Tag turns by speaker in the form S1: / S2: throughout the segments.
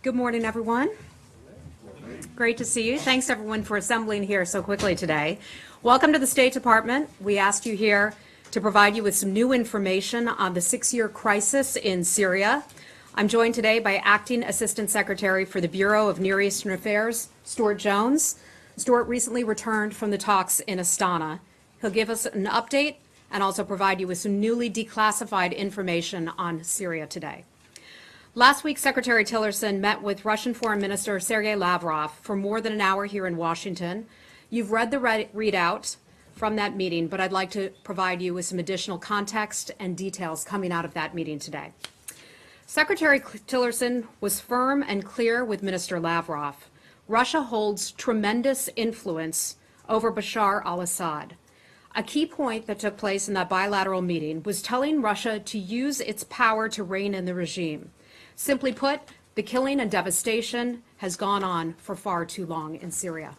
S1: Good morning, everyone. Great to see you. Thanks, everyone, for assembling here so quickly today. Welcome to the State Department. We asked you here to provide you with some new information on the 6-year crisis in Syria. I'm joined today by Acting Assistant Secretary for the Bureau of Near Eastern Affairs, Stuart Jones. Stuart recently returned from the talks in Astana. He'll give us an update and also provide you with some newly declassified information on Syria today. Last week, Secretary Tillerson met with Russian Foreign Minister Sergei Lavrov for more than an hour here in Washington. You've read the readout from that meeting, but I'd like to provide you with some additional context and details coming out of that meeting today. Secretary Tillerson was firm and clear with Minister Lavrov. Russia holds tremendous influence over Bashar al-Assad. A key point that took place in that bilateral meeting was telling Russia to use its power to rein in the regime. Simply put, the killing and devastation has gone on for far too long in Syria.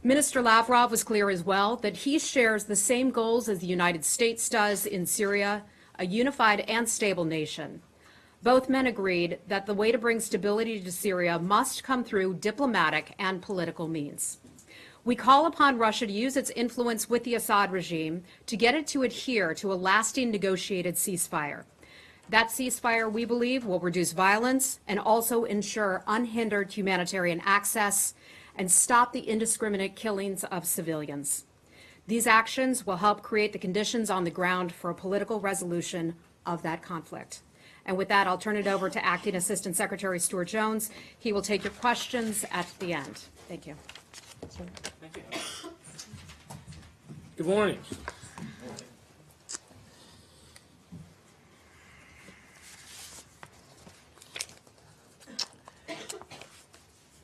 S1: Minister Lavrov was clear as well that he shares the same goals as the United States does in Syria, a unified and stable nation. Both men agreed that the way to bring stability to Syria must come through diplomatic and political means. We call upon Russia to use its influence with the Assad regime to get it to adhere to a lasting negotiated ceasefire. That ceasefire, we believe, will reduce violence and also ensure unhindered humanitarian access and stop the indiscriminate killings of civilians. These actions will help create the conditions on the ground for a political resolution of that conflict. And with that, I'll turn it over to Acting Assistant Secretary Stuart Jones. He will take your questions at the end. Thank you.
S2: Thank you. Good morning.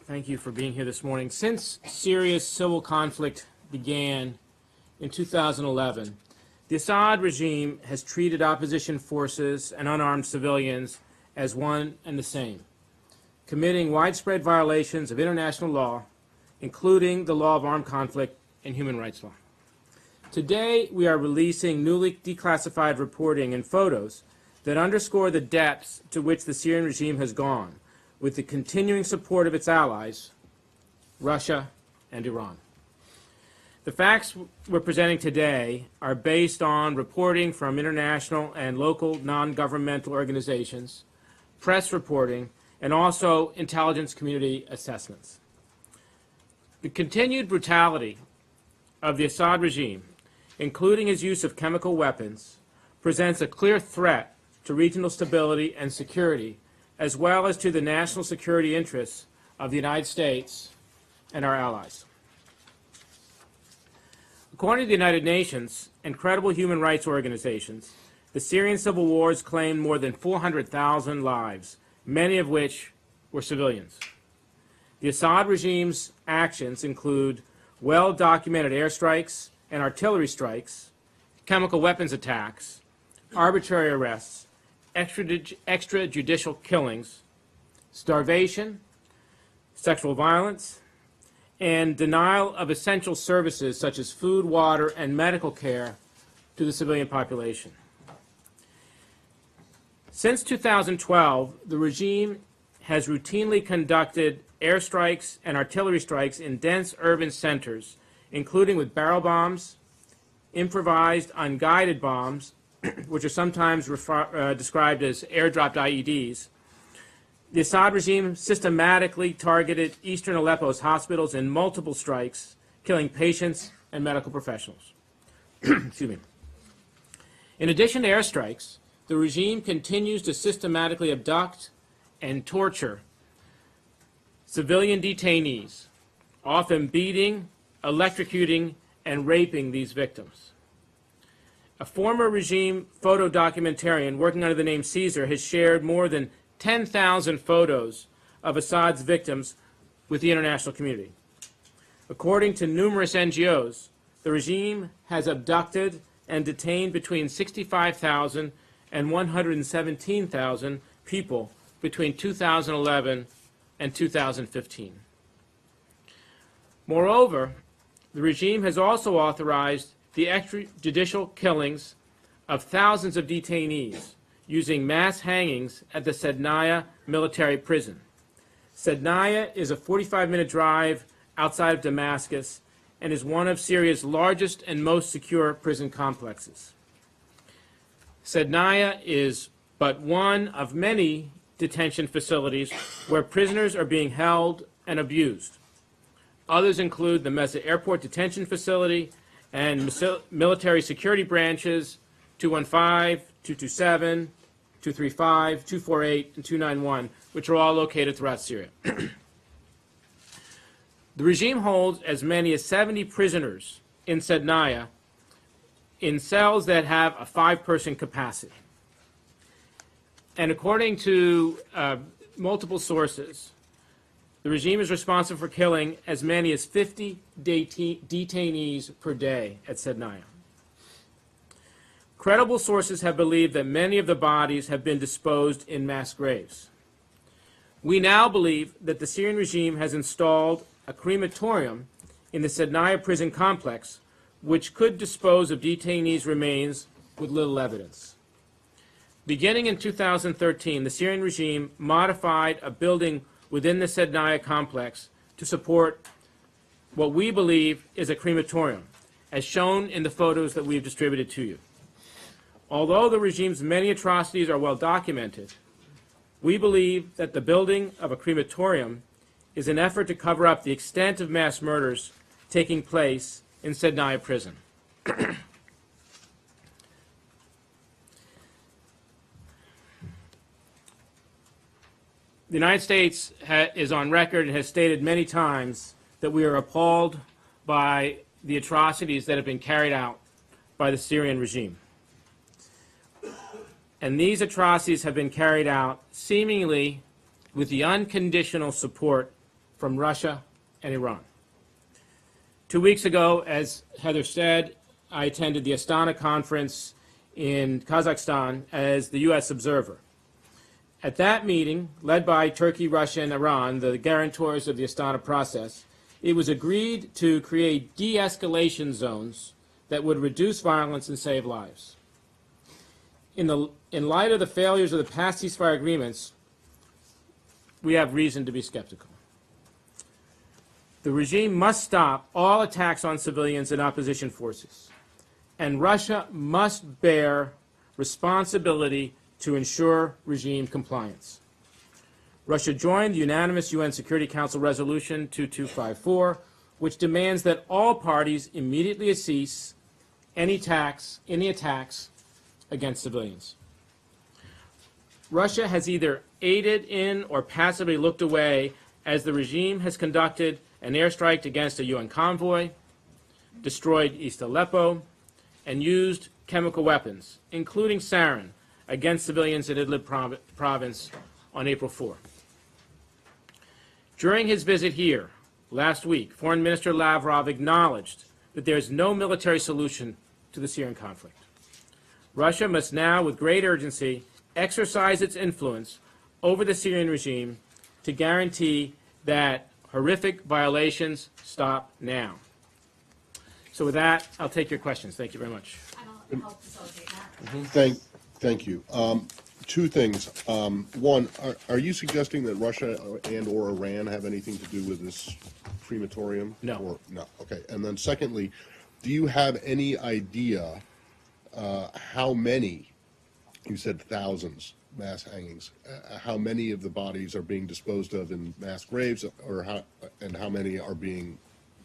S2: Thank you for being here this morning. Since Syria's civil conflict began in 2011, the Assad regime has treated opposition forces and unarmed civilians as one and the same, committing widespread violations of international law, including the law of armed conflict and human rights law. Today, we are releasing newly declassified reporting and photos that underscore the depths to which the Syrian regime has gone, with the continuing support of its allies, Russia and Iran. The facts we're presenting today are based on reporting from international and local non-governmental organizations, press reporting, and also intelligence community assessments. The continued brutality of the Assad regime, including his use of chemical weapons, presents a clear threat to regional stability and security, as well as to the national security interests of the United States and our allies. According to the United Nations and credible human rights organizations, the Syrian civil war has claimed more than 400,000 lives, many of which were civilians. The Assad regime's actions include well-documented airstrikes and artillery strikes, chemical weapons attacks, arbitrary arrests, extrajudicial killings, starvation, sexual violence, and denial of essential services such as food, water, and medical care to the civilian population. Since 2012, the regime has routinely conducted airstrikes and artillery strikes in dense urban centers, including with barrel bombs, improvised unguided bombs, which are sometimes described as airdropped IEDs. The Assad regime systematically targeted eastern Aleppo's hospitals in multiple strikes, killing patients and medical professionals. Excuse me. In addition to airstrikes, the regime continues to systematically abduct and torture civilian detainees, often beating, electrocuting, and raping these victims. A former regime photo documentarian working under the name Caesar has shared more than 10,000 photos of Assad's victims with the international community. According to numerous NGOs, the regime has abducted and detained between 65,000 and 117,000 people between 2011 and 2015. Moreover, the regime has also authorized the extrajudicial killings of thousands of detainees using mass hangings at the Sednaya military prison, Sednaya is a 45-minute drive outside of Damascus and is one of Syria's largest and most secure prison complexes. Sednaya is but one of many detention facilities where prisoners are being held and abused. Others include the Mesa Airport Detention Facility and military security branches 215, 227, 235, 248, and 291, which are all located throughout Syria. The regime holds as many as 70 prisoners in Sednaya in cells that have a 5-person capacity. And according to multiple sources, the regime is responsible for killing as many as 50 detainees per day at Sednaya. Credible sources have believed that many of the bodies have been disposed in mass graves. We now believe that the Syrian regime has installed a crematorium in the Sednaya prison complex, which could dispose of detainees' remains with little evidence. Beginning in 2013, the Syrian regime modified a building within the Sednaya complex to support what we believe is a crematorium, as shown in the photos that we've distributed to you. Although the regime's many atrocities are well documented, we believe that the building of a crematorium is an effort to cover up the extent of mass murders taking place in Sednaya prison. The United States is on record and has stated many times that we are appalled by the atrocities that have been carried out by the Syrian regime. And these atrocities have been carried out seemingly with the unconditional support from Russia and Iran. 2 weeks ago, as Heather said, I attended the Astana conference in Kazakhstan as the U.S. observer. At that meeting, led by Turkey, Russia, and Iran, the guarantors of the Astana process, it was agreed to create de-escalation zones that would reduce violence and save lives. In light of the failures of the past ceasefire agreements, we have reason to be skeptical. The regime must stop all attacks on civilians and opposition forces, and Russia must bear responsibility to ensure regime compliance. Russia joined the unanimous UN Security Council Resolution 2254, which demands that all parties immediately cease any attacks against civilians. Russia has either aided in or passively looked away as the regime has conducted an airstrike against a UN convoy, destroyed East Aleppo, and used chemical weapons, including sarin, against civilians in Idlib province on April 4. During his visit here last week, Foreign Minister Lavrov acknowledged that there is no military solution to the Syrian conflict. Russia must now, with great urgency, exercise its influence over the Syrian regime to guarantee that horrific violations stop now. So with that, I'll take your questions. Thank you very much.
S1: I'll help facilitate that.
S3: Thank you. Two things. One, are you suggesting that Russia and or Iran have anything to do with this crematorium?
S2: No.
S3: No. Okay. And then secondly, do you have any idea how many, you said thousands, mass hangings, how many of the bodies are being disposed of in mass graves, or how many are being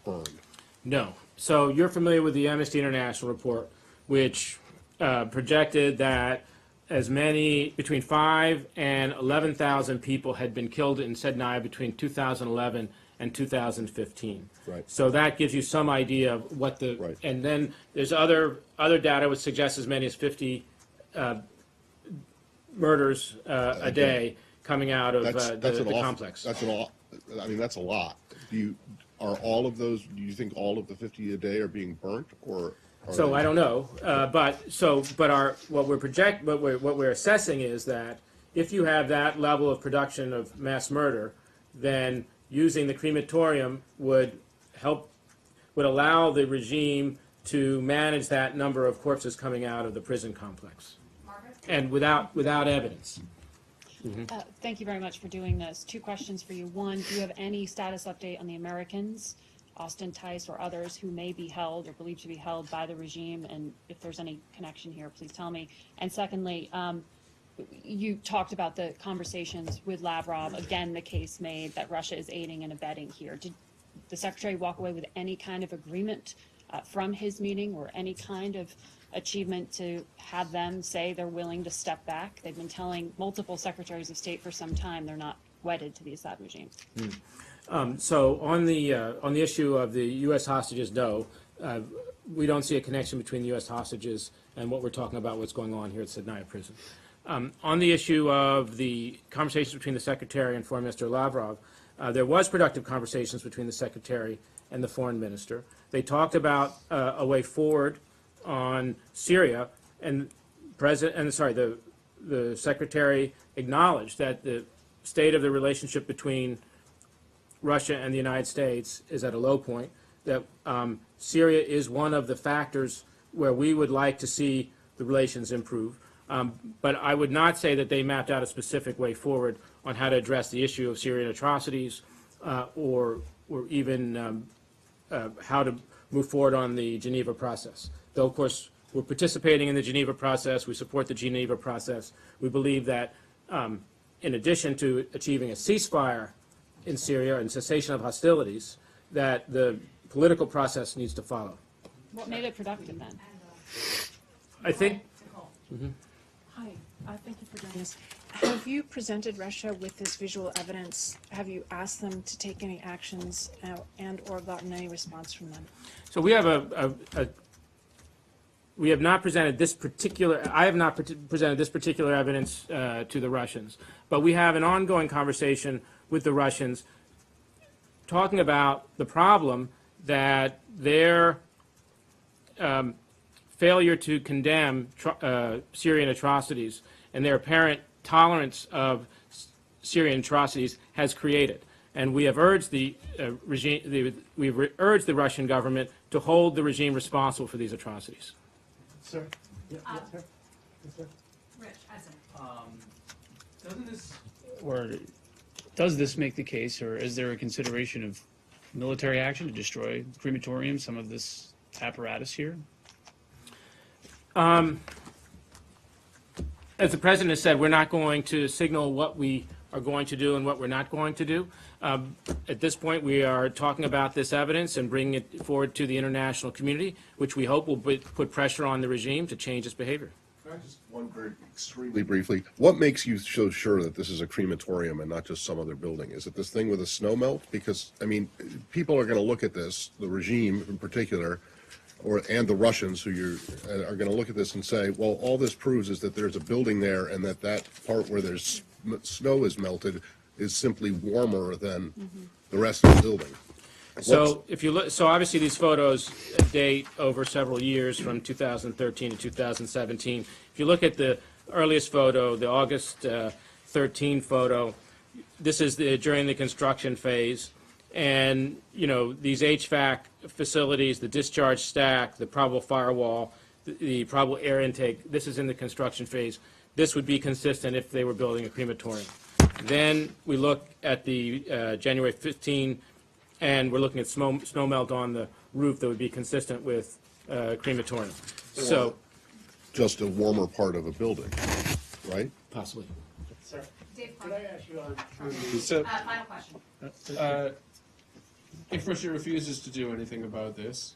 S3: burned?
S2: No. So you're familiar with the Amnesty International report, which projected that as many, between 5,000 and 11,000 people had been killed in Sednaya between 2011 and 2015.
S3: Right.
S2: So that gives you some idea of what the,
S3: Right.
S2: And then there's other data which suggests as many as 50 murders a day coming out of the complex.
S3: That's a lot. Are all of those? Do you think all of the 50 a day are being burnt, or?
S2: So I don't know, what we're assessing is that if you have that level of production of mass murder, then using the crematorium would allow the regime to manage that number of corpses coming out of the prison complex,
S1: Margaret?
S2: and without evidence.
S4: Thank you very much for doing this. Two questions for you. One, do you have any status update on the Americans, Austin Tice or others, who may be held or believed to be held by the regime? And if there's any connection here, please tell me. And secondly, you talked about the conversations with Lavrov. Again, the case made that Russia is aiding and abetting here. Did the Secretary walk away with any kind of agreement from his meeting, or any kind of achievement to have them say they're willing to step back? They've been telling multiple secretaries of state for some time they're not wedded to the Assad regime.
S2: So on the issue of the U.S. hostages, no, we don't see a connection between the U.S. hostages and what we're talking about, what's going on here at Sednaya prison. On the issue of the conversations between the Secretary and Foreign Minister Lavrov, there was productive conversations between the Secretary and the Foreign Minister. They talked about a way forward on Syria, and the Secretary acknowledged that the state of the relationship between Russia and the United States is at a low point, that Syria is one of the factors where we would like to see the relations improve. But I would not say that they mapped out a specific way forward on how to address the issue of Syrian atrocities or even how to move forward on the Geneva process. Though, of course, we're participating in the Geneva process. We support the Geneva process. We believe that in addition to achieving a ceasefire in Syria and cessation of hostilities, that the political process needs to follow.
S4: What made it productive then?
S2: I think.
S5: Hi, thank you for doing this. Have you presented Russia with this visual evidence? Have you asked them to take any actions and or gotten any response from them?
S2: So we have we have not presented this particular, I have not presented this particular evidence to the Russians, but we have an ongoing conversation with the Russians talking about the problem that their failure to condemn Syrian atrocities and their apparent tolerance of Syrian atrocities has created. And we have urged the urged the Russian government to hold the regime responsible for these atrocities.
S6: Sir? Yeah, sir? Yes, sir?
S1: Rich,
S6: Does this make the case, or is there a consideration of military action to destroy the crematorium, some of this apparatus here?
S2: As the President has said, we're not going to signal what we are going to do and what we're not going to do. At this point, we are talking about this evidence and bringing it forward to the international community, which we hope will put pressure on the regime to change its behavior.
S3: Can I just wonder extremely briefly, what makes you so sure that this is a crematorium and not just some other building? Is it this thing with a snow melt? Because, I mean, people are going to look at this, the regime in particular, and the Russians who are going to look at this and say, well, all this proves is that there's a building there and that part where there's snow is melted is simply warmer than the rest of the building.
S2: So if you look, so obviously these photos date over several years from 2013 to 2017. If you look at the earliest photo, the August 13 photo, this is during the construction phase. And, you know, these HVAC facilities, the discharge stack, the probable firewall, the probable air intake, this is in the construction phase. This would be consistent if they were building a crematorium. Then we look at the January 15, and we're looking at snow melt on the roof that would be consistent with crematorium. So,
S3: Just a warmer part of a building, right?
S2: possibly.
S6: Sir,
S1: Dave,
S6: could I ask you on
S1: final question.
S7: If Russia refuses to do anything about this,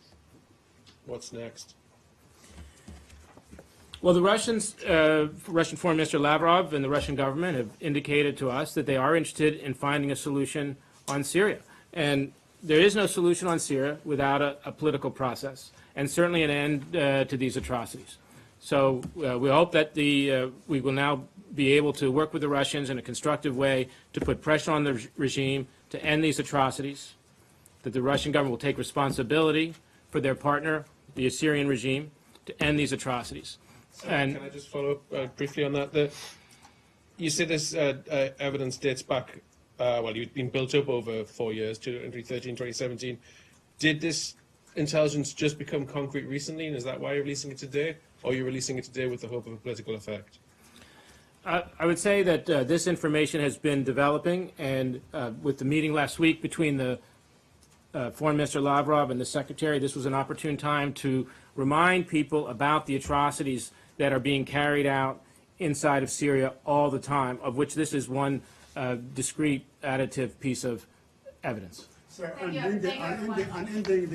S7: what's next?
S2: Well, the Russians, Russian Foreign Minister Lavrov and the Russian government have indicated to us that they are interested in finding a solution on Syria. And there is no solution on Syria without a political process, and certainly an end to these atrocities. So we hope that we will now be able to work with the Russians in a constructive way to put pressure on the regime to end these atrocities, that the Russian government will take responsibility for their partner, the Syrian regime, to end these atrocities. And
S7: Can I just follow up briefly on that? You say this evidence dates back, well, you've been built up over 4 years, 2013, 2017. Did this intelligence just become concrete recently, and is that why you're releasing it today? Or are you releasing it today with the hope of a political effect?
S2: I would say that this information has been developing, and with the meeting last week between the Foreign Minister Lavrov and the Secretary, this was an opportune time to remind people about the atrocities that are being carried out inside of Syria all the time, of which this is one discrete additive piece of evidence.
S8: Sir, on ending the